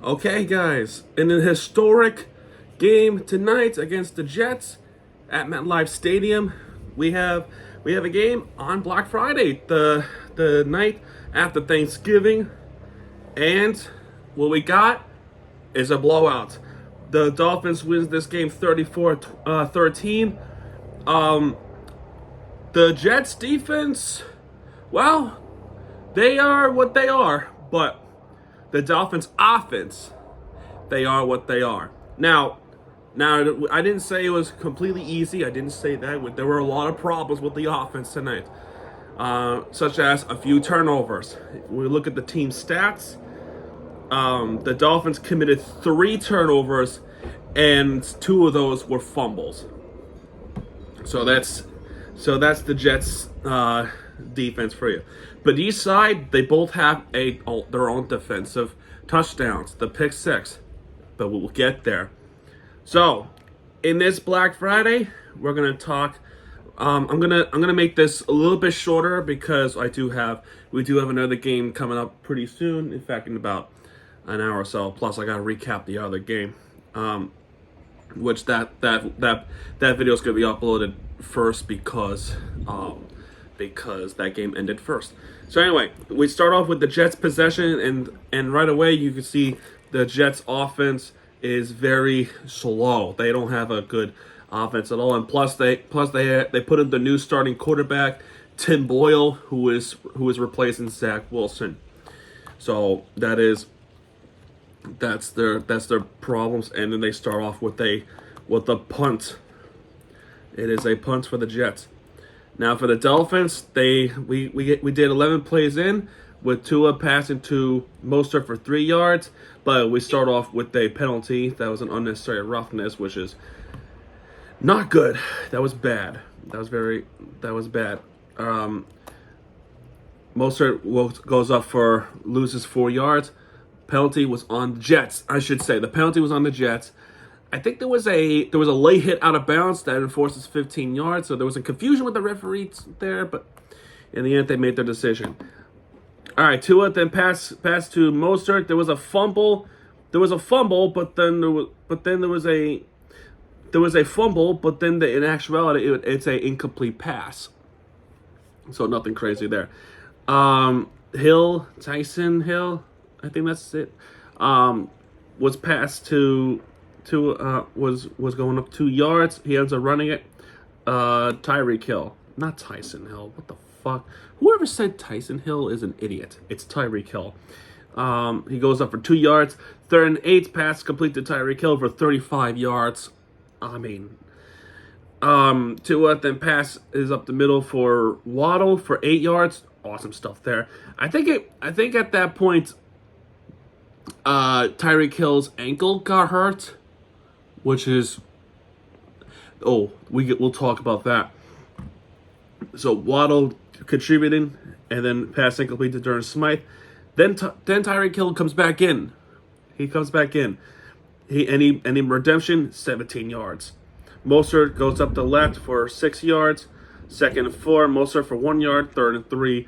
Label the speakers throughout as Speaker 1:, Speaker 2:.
Speaker 1: Okay, guys, in a historic game tonight against the Jets at MetLife Stadium, we have a game on Black Friday, the night after Thanksgiving, and what we got is a blowout. The Dolphins wins this game 34-13. The Jets defense, well, they are what they are, but the Dolphins offense, they are what they are. Now, I didn't say it was completely easy. I didn't say that. There were a lot of problems with the offense tonight, such as a few turnovers. If we look at the team stats, the Dolphins committed 3 turnovers, and 2 of those were fumbles. So that's the Jets' defense for you. But each side, they both have their own defensive touchdowns, the pick six. But we'll get there. So, in this Black Friday, we're gonna talk. I'm gonna make this a little bit shorter because we do have another game coming up pretty soon. In fact, in about an hour or so. Plus, I gotta recap the other game, which that video is gonna be uploaded first because that game ended first. So anyway, we start off with the Jets possession, and right away you can see the Jets offense is very slow. They don't have a good offense at all, and plus they put in the new starting quarterback, Tim Boyle, who is replacing Zach Wilson. So that's their problems, and then they start off with a punt. It is a punt for the Jets. Now for the Dolphins, we did 11 plays in with Tua passing to Mostert for 3 yards, but we start off with a penalty that was an unnecessary roughness, which is not good. That was bad. That was bad. Mostert loses 4 yards. Penalty was on the Jets. I should say the penalty was on the Jets. I think there was a late hit out of bounds that enforces 15 yards. So there was a confusion with the referees there, but in the end they made their decision. All right, Tua then pass to Mostert. There was a fumble, but then there was a fumble, but then in actuality it's a incomplete pass. So nothing crazy there. Tyson Hill, I think that's it. Was passed was going up 2 yards. He ends up running it. Tyreek Hill, not Tyson Hill. What the fuck? Whoever said Tyson Hill is an idiot. It's Tyreek Hill. He goes up for 2 yards. 3rd and 8, pass complete to Tyreek Hill for 35 yards. I mean, Tua then pass is up the middle for Waddle for 8 yards. Awesome stuff there. I think at that point, Tyreek Hill's ankle got hurt, which is we'll talk about that. So Waddle contributing, and then passing complete to Durham Smythe. Then Tyreek Hill comes back in. He comes back in. He redemption 17 yards. Mostert goes up the left for 6 yards. 2nd and 4. Mostert for 1 yard. 3rd and 3.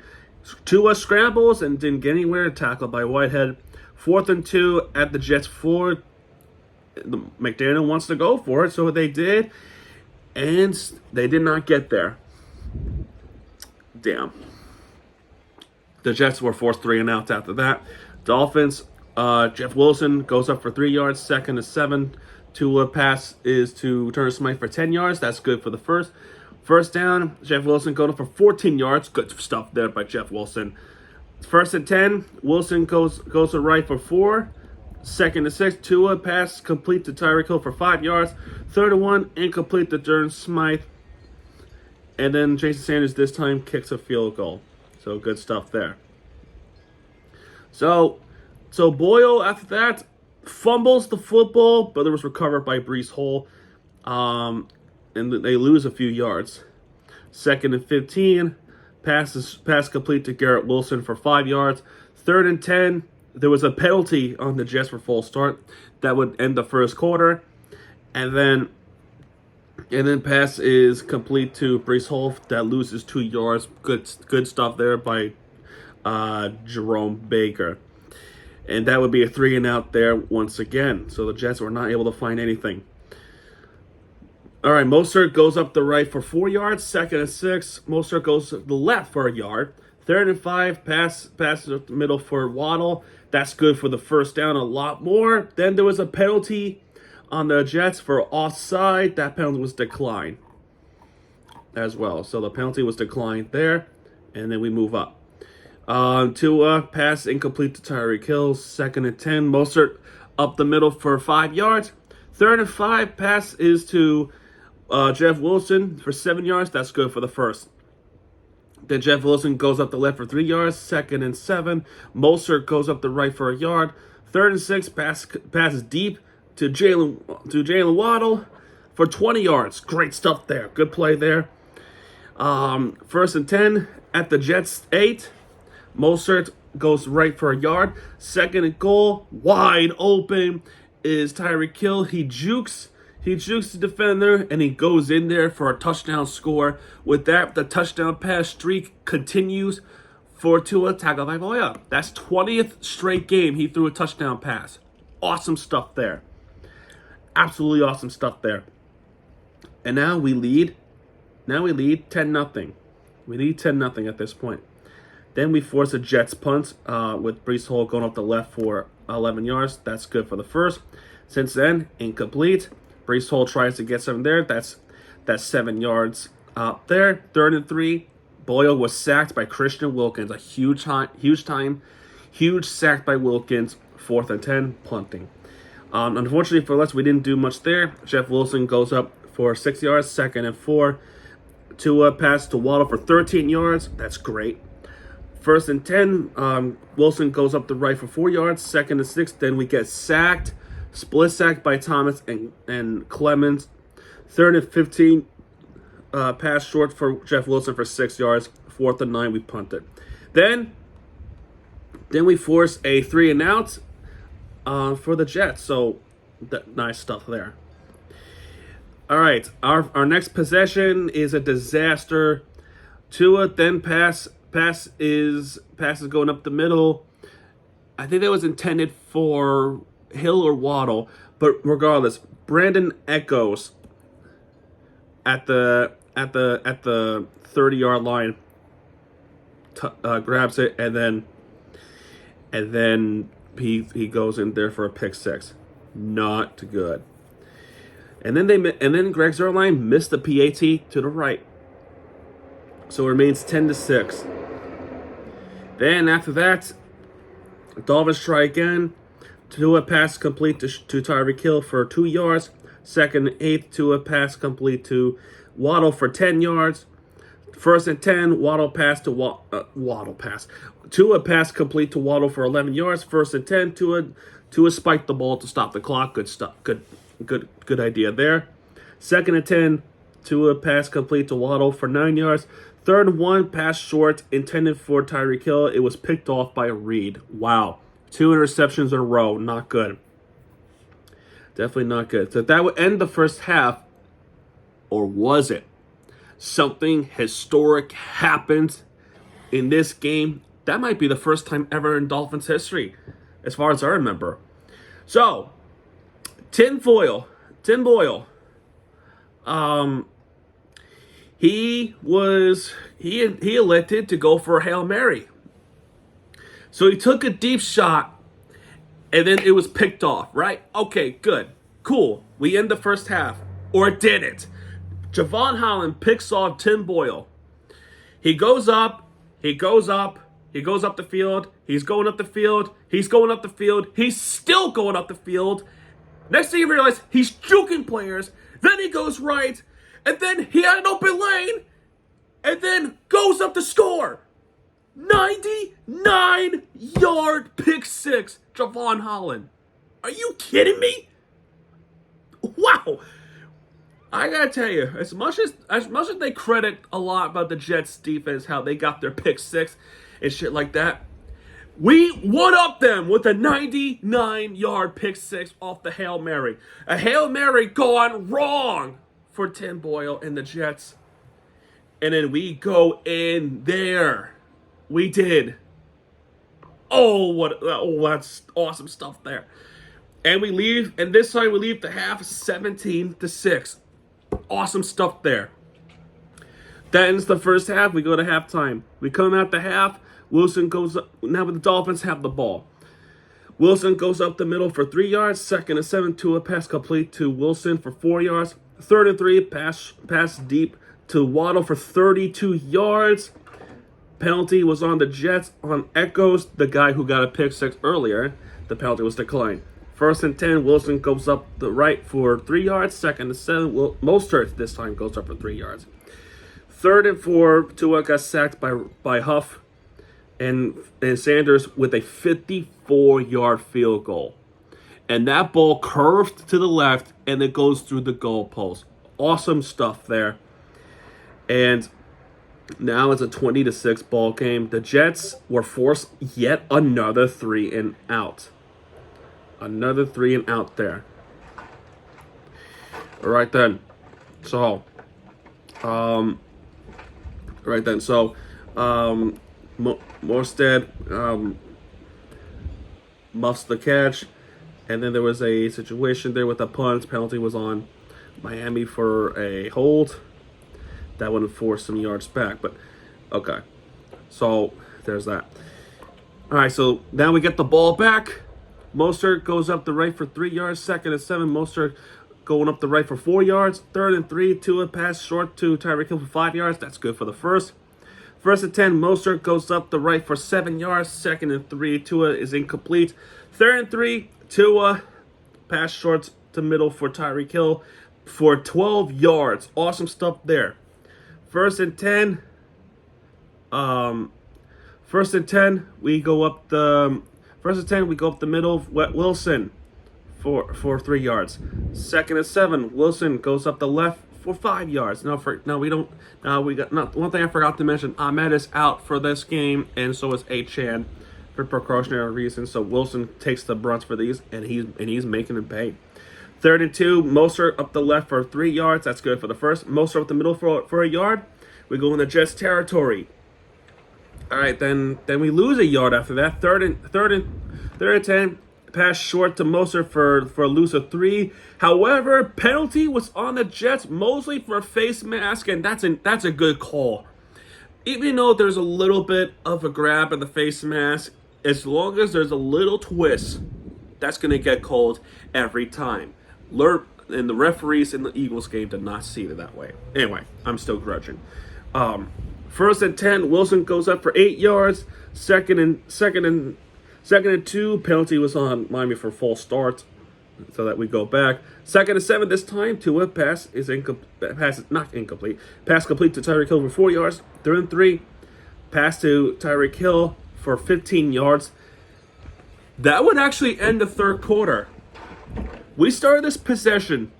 Speaker 1: Tua scrambles and didn't get anywhere. Tackled by Whitehead. 4th and 2 at the Jets 4. McDaniel wants to go for it, so they did, and they did not get there. Damn. The Jets were forced 3 and outs after that. Dolphins, Jeff Wilson goes up for 3 yards. 2nd and 7. Tua pass is to Turner Smythe for 10 yards. That's good for the first down. Jeff Wilson goes up for 14 yards. Good stuff there by Jeff Wilson. 1st and 10. Wilson goes to right for 4. 2nd and 6. Tua pass complete to Tyreek Hill for 5 yards. 3rd and 1. Incomplete to Durham Smythe. And then Jason Sanders this time kicks a field goal. So good stuff there. So Boyle after that fumbles the football, but it was recovered by Breece Hall. And they lose a few yards. 2nd and 15. Pass complete to Garrett Wilson for 5 yards. 3rd and 10. There was a penalty on the Jets for false start that would end the first quarter. And then pass is complete to Breece Hall that loses 2 yards. Good stuff there by Jerome Baker. And that would be a 3-and-out there once again. So the Jets were not able to find anything. All right, Mostert goes up the right for 4 yards. 2nd and 6. Mostert goes to the left for a yard. 3rd and 5. Passes up the middle for Waddle. That's good for the first down a lot more. Then there was a penalty on the Jets for offside. That penalty was declined as well. So the penalty was declined there. And then we move up. Tua pass incomplete to Tyreek Hill. 2nd and 10. Mostert up the middle for 5 yards. 3rd and 5. Pass is to Jeff Wilson for 7 yards. That's good for the first. Then Jeff Wilson goes up the left for 3 yards. 2nd and 7. Mostert goes up the right for a yard. 3rd and 6. Passes deep to Jalen Waddle for 20 yards. Great stuff there. Good play there. 1st and 10 at the Jets 8. Mostert goes right for a yard. 2nd and goal, wide open is Tyreek Hill. He jukes the defender, and he goes in there for a touchdown score. With that, the touchdown pass streak continues for Tua Tagovailoa. That's 20th straight game he threw a touchdown pass. Awesome stuff there. Absolutely awesome stuff there. And now we lead 10-0. We lead 10-0 at this point. Then we force a Jets punt with Breece Hall going up the left for 11 yards. That's good for the first. Since then, incomplete. Breece Hall tries to get something there. That's 7 yards up there. 3rd and 3. Boyle was sacked by Christian Wilkins. A huge sack by Wilkins. 4th and 10, punting. Unfortunately for us, we didn't do much there. Jeff Wilson goes up for 6 yards. 2nd and 4. Tua pass to Waddle for 13 yards. That's great. 1st and 10, Wilson goes up the right for 4 yards. 2nd and 6, then we get sacked. Split sack by Thomas and Clemens. 3rd and 15, pass short for Jeff Wilson for 6 yards. 4th and 9, we punted. Then we force a 3-and-out for the Jets. So, nice stuff there. All right, our next possession is a disaster. Tua then passes going up the middle. I think that was intended for Hill or Waddle, but regardless, Brandon Echoes at the 30-yard line grabs it, and then he goes in there for a pick six. Not good. And then Greg Zuerlein missed the PAT to the right. So it remains 10-6. Then after that, Dolphins try again. Tua pass complete to Tyreek Hill for 2 yards. 2nd and 8, Tua pass complete to Waddle for 10 yards. 1st and 10, Waddle pass to Waddle pass. Tua pass complete to Waddle for 11 yards. 1st and 10, Tua spiked the ball to stop the clock. Good stuff. Good idea there. 2nd and 10, Tua pass complete to Waddle for 9 yards. 3rd and 1, pass short, intended for Tyreek Hill. It was picked off by Reed. Wow. 2 interceptions in a row. Not good. Definitely not good. So that would end the first half. Or was it? Something historic happened in this game. That might be the first time ever in Dolphins history, as far as I remember. So, Tin Boyle. He elected to go for a Hail Mary. So he took a deep shot, and then it was picked off, right? Okay, good. Cool. We end the first half. Or did it? Javon Holland picks off Tim Boyle. He goes up the field. He's going up the field. He's still going up the field. Next thing you realize, he's juking players. Then he goes right. And then he had an open lane. And then goes up to score. 99-yard pick six, Javon Holland. Are you kidding me? Wow. I gotta tell you, as much as they credit a lot about the Jets defense, how they got their pick six and shit like that, we one-up them with a 99-yard pick six off the Hail Mary. A Hail Mary gone wrong for Tim Boyle and the Jets. And then we go in there. We did. That's awesome stuff there. And we leave, and this time we leave the half 17-6. Awesome stuff there. That ends the first half. We go to halftime. We come out the half. Wilson goes up. Now the Dolphins have the ball. Wilson goes up the middle for 3 yards. 2nd and 7 to a pass complete to Wilson for 4 yards. 3rd and 3 pass deep to Waddle for 32 yards. Penalty was on the Jets on Echoes, the guy who got a pick six earlier. The penalty was declined. 1st and 10, Wilson goes up the right for 3 yards. 2nd and 7, Mostert this time goes up for 3 yards. 3rd and 4, Tua got sacked by Huff and Sanders with a 54-yard field goal. And that ball curved to the left, and it goes through the goalpost. Awesome stuff there. And now it's a 20-6 ball game. The Jets were forced yet another 3 and out. Another 3 and out there. All right then. So, Morstead muffs the catch, and then there was a situation there with a punt. Penalty was on Miami for a hold. That would have forced some yards back, but okay. So there's that. All right, so now we get the ball back. Mostert goes up the right for 3 yards. 2nd and 7, Mostert going up the right for 4 yards. 3rd and 3, Tua pass short to Tyreek Hill for 5 yards. That's good for the first. 1st and 10, Mostert goes up the right for 7 yards. 2nd and 3, Tua is incomplete. 3rd and 3, Tua pass short to middle for Tyreek Hill for 12 yards. Awesome stuff there. 1st and 10. 1st and 10, we go up the middle. Wilson for 3 yards. 2nd and 7, Wilson goes up the left for 5 yards. One thing I forgot to mention. Ahmed is out for this game, and so is Achane for precautionary reasons. So Wilson takes the brunt for these, and he's making it pay. 3rd and 2, Mostert up the left for 3 yards. That's good for the first. Mostert up the middle for a yard. We go in the Jets territory. All right, then we lose a yard after that. Third and 10, pass short to Mostert for a loss of 3. However, penalty was on the Jets, mostly for a face mask, and that's a good call. Even though there's a little bit of a grab in the face mask, as long as there's a little twist, that's going to get called every time. And the referees in the Eagles game did not see it that way. Anyway, I'm still grudging. 1st and 10, Wilson goes up for 8 yards. Second and 2, penalty was on Miami for false start, so that we go back. 2nd and 7 this time. Tua pass is not incomplete. Pass complete to Tyreek Hill for 4 yards. 3rd and 3, pass to Tyreek Hill for 15 yards. That would actually end the third quarter. We started this possession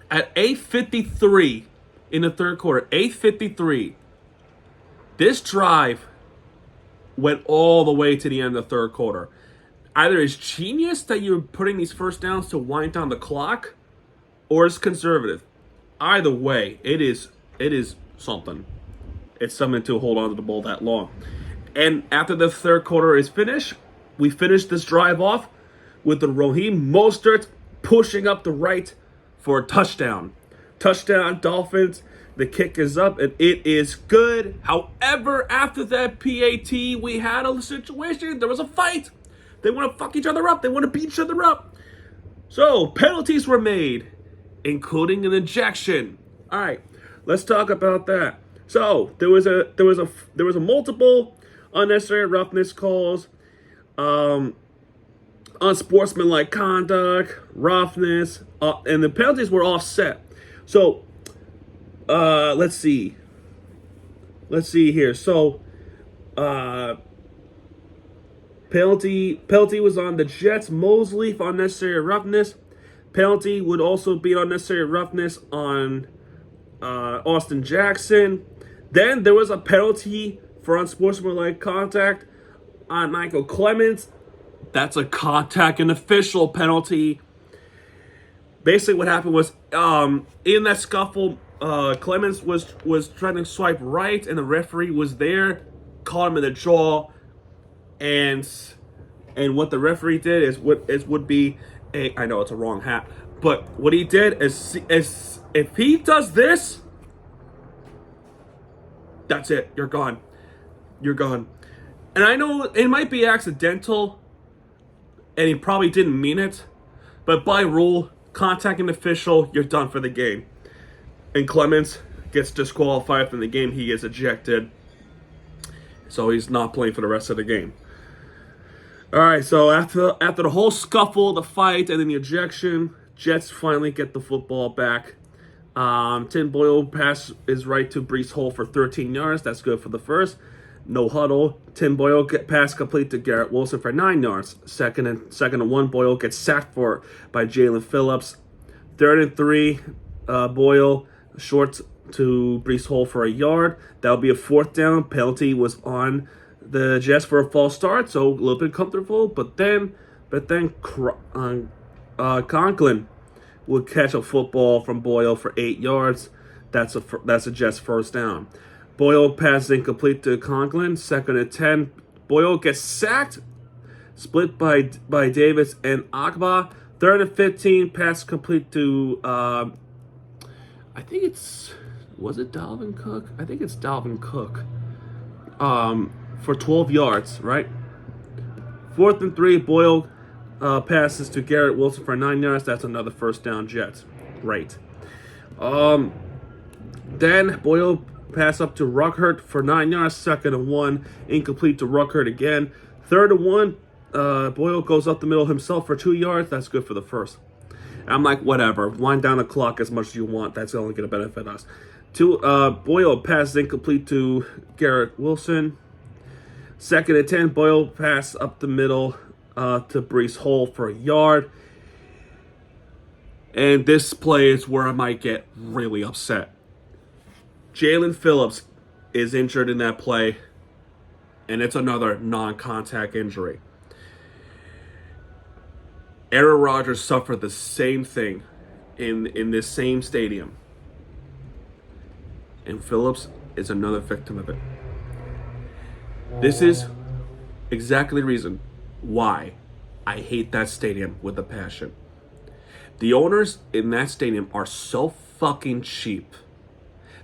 Speaker 1: at 8:53 in the third quarter. 8:53. This drive went all the way to the end of the third quarter. Either it's genius that you're putting these first downs to wind down the clock, or it's conservative. Either way, it is something. It's something to hold on to the ball that long. And after the third quarter is finished, we finish this drive off with the Raheem Mostert pushing up the right for a touchdown. Touchdown, Dolphins. The kick is up, and it is good. However, after that PAT, we had a situation. There was a fight. They want to fuck each other up. They want to beat each other up. So, penalties were made, including an ejection. All right, let's talk about that. So, there was a multiple unnecessary roughness calls, unsportsmanlike conduct, roughness, and the penalties were offset. So, let's see here. So, penalty was on the Jets. Mosley for unnecessary roughness. Penalty would also be unnecessary roughness on Austin Jackson. Then there was a penalty for unsportsmanlike contact on Michael Clemens. That's a contact and official penalty. Basically, what happened was in that scuffle, Clemens was trying to swipe right, and the referee was there, caught him in the jaw, and what the referee did is would be a, I know it's a wrong hat, but what he did is if he does this, that's it. You're gone. You're gone. And I know it might be accidental, and he probably didn't mean it, but by rule, contacting an official, you're done for the game. And Clemens gets disqualified from the game. He gets ejected, so he's not playing for the rest of the game. All right, so after the whole scuffle, the fight, and then the ejection, Jets finally get the football back. Tim Boyle pass is right to Breece Hall for 13 yards. That's good for the first. No huddle. Tim Boyle pass complete to Garrett Wilson for 9 yards. Second and 1. Boyle gets sacked by Jalen Phillips. 3rd and 3. Boyle short to Breece Hall for a yard. That'll be a 4th down. Penalty was on the Jets for a false start, so a little bit comfortable. But then Conklin would catch a football from Boyle for 8 yards. That's a Jets first down. Boyle passes incomplete to Conklin. 2nd and 10. Boyle gets sacked. Split by Davis and Agba. 3rd and 15. Pass complete to I think was it Dalvin Cook? I think it's Dalvin Cook. For 12 yards, right? 4th and 3. Boyle passes to Garrett Wilson for 9 yards. That's another first down, Jets. Great. Then Boyle pass up to Ruckert for 9 yards. 2nd and 1. Incomplete to Ruckert again. 3rd and 1. Boyle goes up the middle himself for 2 yards. That's good for the first. I'm like, whatever. Wind down the clock as much as you want. That's only going to benefit us. Boyle passes incomplete to Garrett Wilson. 2nd and 10. Boyle pass up the middle to Breece Hall for a yard. And this play is where I might get really upset. Jalen Phillips is injured in that play, and it's another non-contact injury. Aaron Rodgers suffered the same thing in this same stadium. And Phillips is another victim of it. This is exactly the reason why I hate that stadium with a passion. The owners in that stadium are so fucking cheap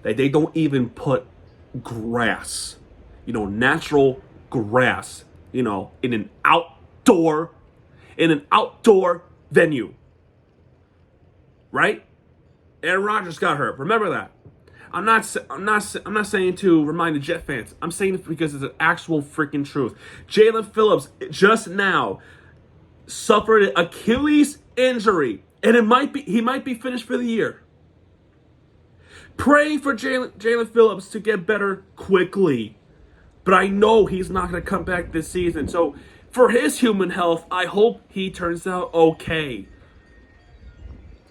Speaker 1: that they don't even put grass, natural grass, in an outdoor venue. Right? Aaron Rodgers got hurt. Remember that. I'm not saying to remind the Jet fans. I'm saying it because it's an actual freaking truth. Jalen Phillips just now suffered an Achilles injury, and he might be finished for the year. Praying for Jalen Phillips to get better quickly, but I know he's not going to come back this season. So for his human health, I hope he turns out okay.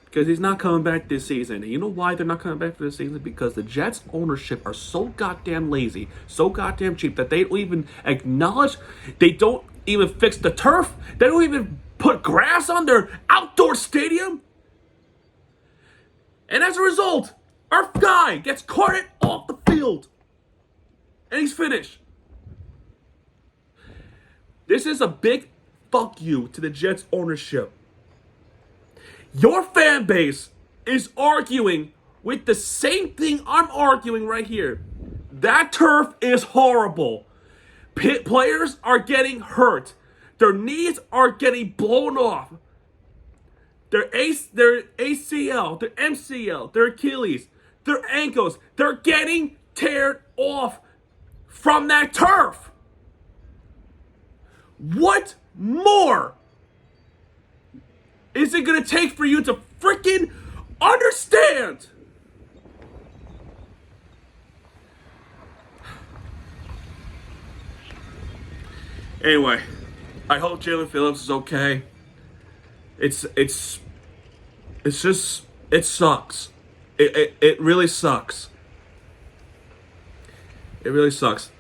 Speaker 1: Because he's not coming back this season. And you know why they're not coming back for this season? Because the Jets ownership are so goddamn lazy, so goddamn cheap, that they don't even acknowledge, they don't even fix the turf, they don't even put grass on their outdoor stadium. And as a result, our guy gets carted off the field. And he's finished. This is a big fuck you to the Jets ownership. Your fan base is arguing with the same thing I'm arguing right here. That turf is horrible. Players are getting hurt. Their knees are getting blown off. Their ACL, their MCL, their Achilles, their ankles, they're getting teared off from that turf. What more is it going to take for you to freaking understand? Anyway, I hope Jalen Phillips is okay. It sucks. It really sucks. It really sucks.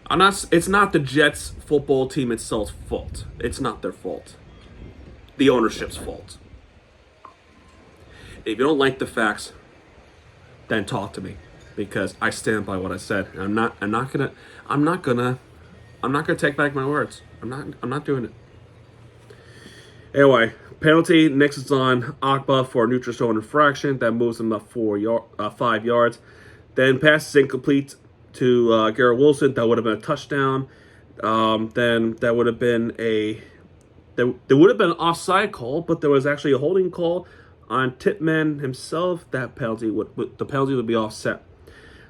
Speaker 1: It's not the Jets football team itself's fault. It's not their fault. The ownership's fault. If you don't like the facts, then talk to me, because I stand by what I said. I'm not gonna I'm not gonna take back my words. I'm not doing it. Anyway, penalty. Next is on Akba for a neutral zone infraction that moves him up 5 yards. Then pass is incomplete to Garrett Wilson. That would have been a touchdown. Then that would have been there would have been an offside call, but there was actually a holding call on Tipman himself. The penalty would be offset.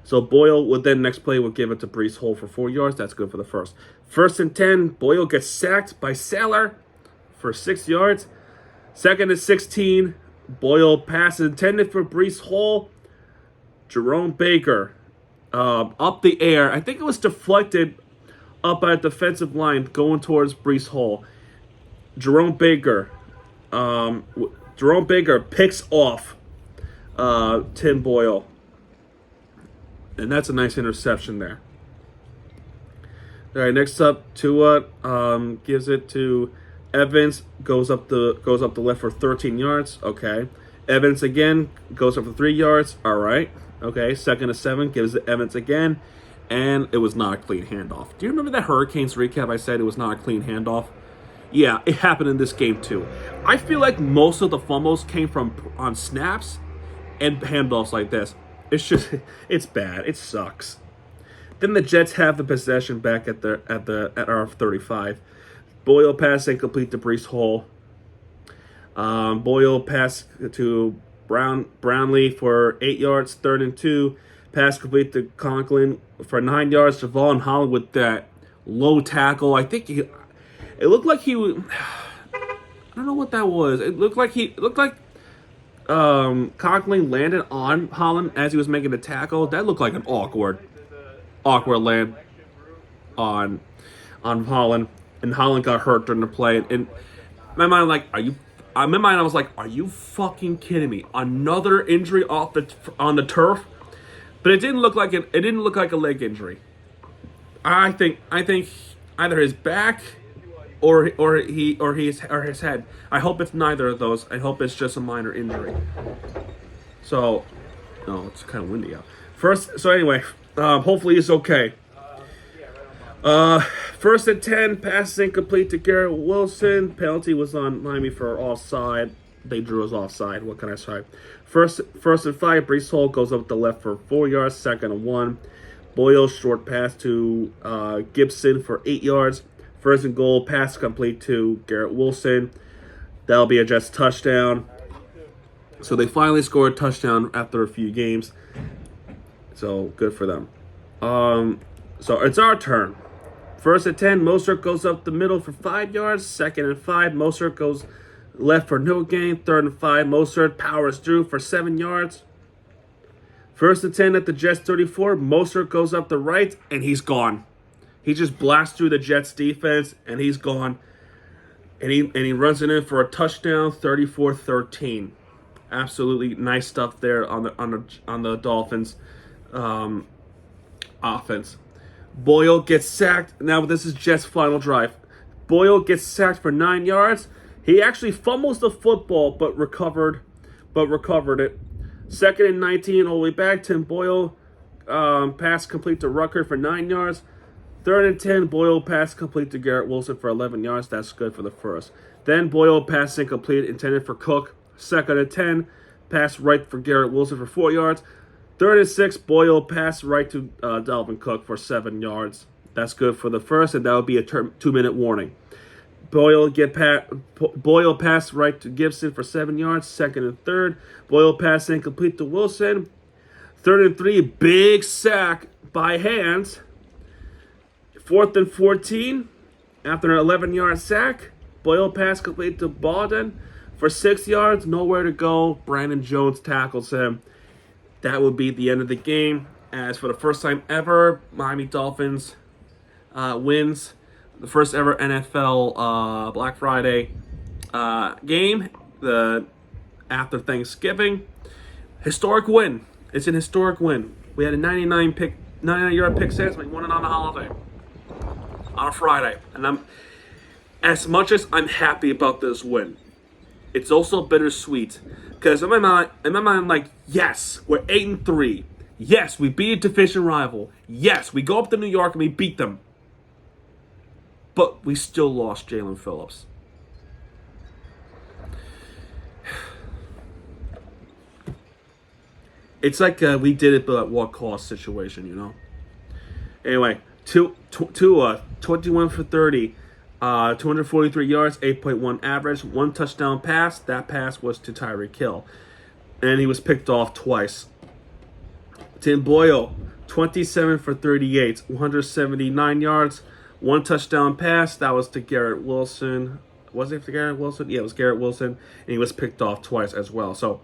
Speaker 1: So Boyle would then next play would give it to Brees Hall for 4 yards. That's good for the first. 1st and 10. Boyle gets sacked by Saylor for 6 yards. 2nd and 16. Boyle pass intended for Brees Hall. Jerome Baker up the air. I think it was deflected up at the defensive line going towards Brees Hall. Jerome Baker picks off Tim Boyle. And that's a nice interception there. All right, next up, Tua gives it to Evans, goes up the left for 13 yards. Okay. Evans again goes up for 3 yards. All right. Okay. 2nd and 7, gives it Evans again, and it was not a clean handoff. Do you remember that Hurricanes recap? I said it was not a clean handoff. Yeah, it happened in this game too. I feel like most of the fumbles came from on snaps and handoffs like this. It's bad. It sucks. Then the Jets have the possession back at our 35. Boyle pass incomplete to Brees Hall. Boyle pass to Brownlee for 8 yards. 3rd and 2. Pass complete to Conklin for 9 yards. Javon Holland with that low tackle. I think it looked like he was. I don't know what that was. It looked like Conklin landed on Holland as he was making the tackle. That looked like an awkward land on Holland, and Holland got hurt during the play. And in my mind, I was like, are you fucking kidding me? Another injury on the turf, but it didn't look like it. It didn't look like a leg injury. I think either his back or his head. I hope it's neither of those. I hope it's just a minor injury. So, no, it's kind of windy out. Anyway, hopefully it's okay. 1st and 10, pass incomplete to Garrett Wilson. Penalty was on Miami for offside. They drew us offside. What can I say? First and 5, Brees Hall goes up the left for 4 yards. 2nd and 1. Boyle short pass to Gibson for 8 yards. 1st and goal, pass complete to Garrett Wilson. That'll be a Jets touchdown. So they finally scored a touchdown after a few games. So good for them. So it's our turn. 1st and 10, Mostert goes up the middle for 5 yards. 2nd and 5, Mostert goes left for no gain. 3rd and 5, Mostert powers through for 7 yards. 1st and 10 at the Jets 34, Mostert goes up the right, and he's gone. He just blasts through the Jets defense, and he's gone. And he runs it in for a touchdown, 34-13. Absolutely nice stuff there on the Dolphins offense. Boyle gets sacked. Now this is Jets' final drive. Boyle gets sacked for 9 yards. He actually fumbles the football, but recovered it. 2nd and 19, all the way back. Tim Boyle pass complete to Rucker for 9 yards. 3rd and 10, Boyle pass complete to Garrett Wilson for 11 yards. That's good for the first. Then Boyle pass incomplete, intended for Cook. 2nd and 10, pass right for Garrett Wilson for 4 yards. 3rd and 6, Boyle pass right to Dalvin Cook for 7 yards. That's good for the first, and that would be a 2-minute warning. Boyle pass right to Gibson for 7 yards. 2nd and 3rd, Boyle pass incomplete to Wilson. 3rd and 3, big sack by Hands. 4th and 14, after an 11-yard sack, Boyle pass complete to Baldwin for 6 yards. Nowhere to go. Brandon Jones tackles him. That would be the end of the game. As for the first time ever, Miami Dolphins wins the first ever NFL Black Friday game after Thanksgiving. Historic win. It's an historic win. We had a 99-yard pick six. We won it on a holiday, on a Friday, and as much as I'm happy about this win, it's also bittersweet because in my mind, I'm like, yes, we're 8-3. Yes, we beat a division rival. Yes, we go up to New York and we beat them. but we still lost Jalen Phillips. It's like we did it, but at what cost situation, you know? Anyway, 21 for 30, 243 yards, 8.1 average, 1 touchdown pass. That pass was to Tyreek Hill, and he was picked off twice. Tim Boyle, 27 for 38, 179 yards, 1 touchdown pass. That was to Garrett Wilson. Was it for Garrett Wilson? Yeah, it was Garrett Wilson, and he was picked off twice as well. So,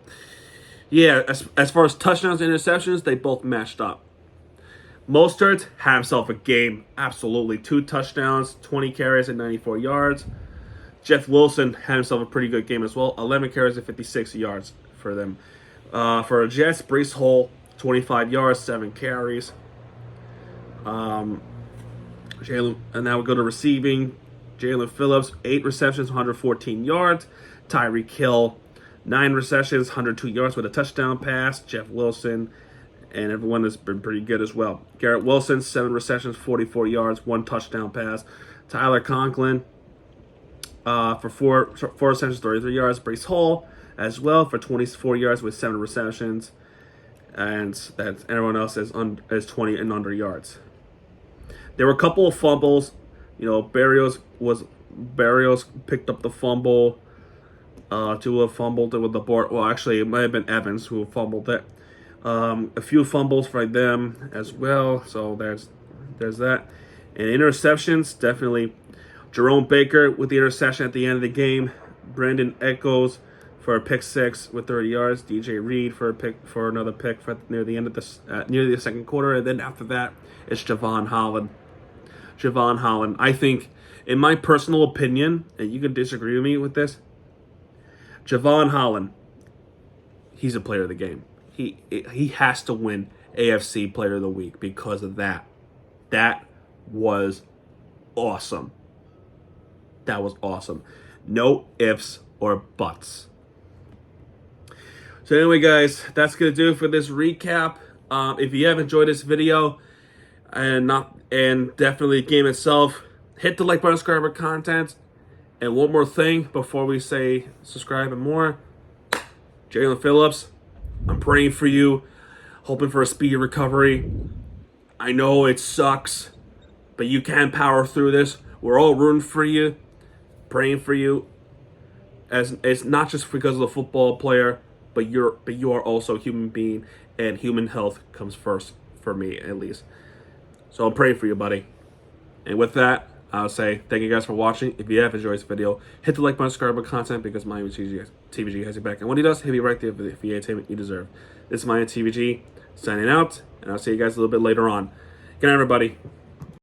Speaker 1: yeah, as far as touchdowns and interceptions, they both matched up. Mostert had himself a game, absolutely. 2 touchdowns, 20 carries, and 94 yards. Jeff Wilson had himself a pretty good game as well. 11 carries and 56 yards for them. For the Jets, Breece Hall, 25 yards, 7 carries. And now we go to receiving. Jalen Phillips, 8 receptions, 114 yards. Tyreek Hill, 9 receptions, 102 yards with a touchdown pass. Jeff Wilson, and everyone has been pretty good as well. Garrett Wilson, 7 receptions, 44 yards, 1 touchdown pass. Tyler Conklin for 4 receptions, 33 yards. Breece Hall as well for 24 yards with 7 receptions. And that everyone else is 20 and under yards. There were a couple of fumbles. You know, Barrios picked up the fumble. Tua fumbled it with the board. Well, actually, it might have been Evans who fumbled it. A few fumbles for them as well. So there's that. And interceptions, definitely. Jerome Baker with the interception at the end of the game. Brandon Echoes for a pick 6 with 30 yards. DJ Reed for another pick near the end of near the second quarter. And then after that, it's Javon Holland. I think, in my personal opinion, and you can disagree with me with this, Javon Holland, he's a player of the game. He has to win AFC Player of the Week because of that. That was awesome. No ifs or buts. So anyway, guys, that's going to do it for this recap. If you have enjoyed this video and definitely the game itself, hit the like button, subscribe for content. And one more thing before we say subscribe and more. Jalen Phillips, I'm praying for you, hoping for a speedy recovery. I know it sucks, but you can power through this. We're all rooting for you, praying for you. As it's not just because of the football player, but you are also a human being, and human health comes first for me, at least. So I'm praying for you, buddy. And with that, I'll say thank you guys for watching. If you have enjoyed this video, hit the like button, subscribe for content, because my TVG has your back. And when he does, he'll be right there for the entertainment you deserve. This is my TVG signing out, and I'll see you guys a little bit later on. Good night, everybody.